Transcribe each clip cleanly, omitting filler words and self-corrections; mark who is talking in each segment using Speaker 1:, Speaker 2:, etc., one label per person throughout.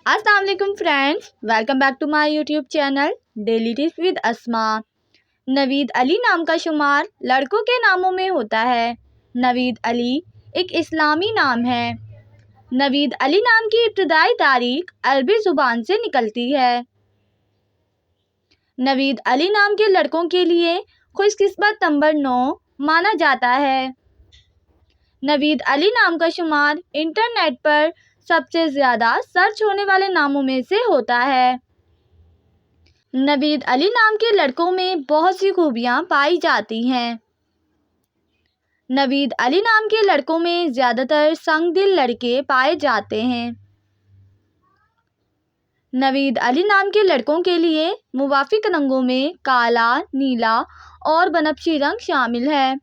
Speaker 1: अस्सलाम वालेकुम friends, welcome back to my YouTube channel daily tips with Asma. Naveed Ali नाम का शुमार लड़कों के नामों में होता है। नवीद अली एक इस्लामी नाम है। नवीद अली नाम की इब्तदाई तारीख अरबी ज़ुबान से निकलती है। नवीद अली नाम के लड़कों के लिए खुशकिस्मत नंबर 9 माना जाता है। नवीद अली नाम का शुमार इंटरनेट पर सबसे ज़्यादा सर्च होने वाले नामों में से होता है। नवीद अली नाम के लड़कों में बहुत सी खूबियां पाई जाती हैं। नवीद अली नाम के लड़कों में ज़्यादातर संगदिल लड़के पाए जाते हैं। नवीद अली नाम के लड़कों के लिए मुवाफिक रंगों में काला, नीला और बनफशी रंग शामिल है।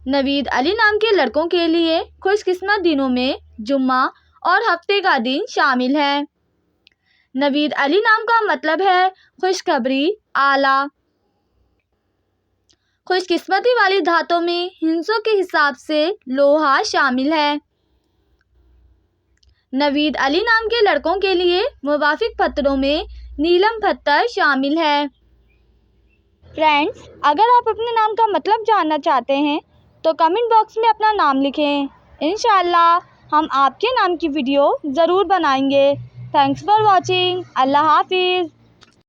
Speaker 1: नवीद अली नाम के लड़कों के लिए खुशकिस्मत दिनों में जुम्मा और हफ्ते का दिन शामिल है। नवीद अली नाम का मतलब है खुशखबरी, आला। खुशकिस्मती वाली धातों में हिंसों के हिसाब से लोहा शामिल है। नवीद अली नाम के लड़कों के लिए मुवाफिक पत्थरों में नीलम पत्थर शामिल है। फ्रेंड्स, अगर आप अपने नाम का मतलब जानना चाहते हैं तो कमेंट बॉक्स में अपना नाम लिखें। इंशाअल्लाह हम आपके नाम की वीडियो ज़रूर बनाएंगे। Thanks for watching. अल्लाह हाफिज़।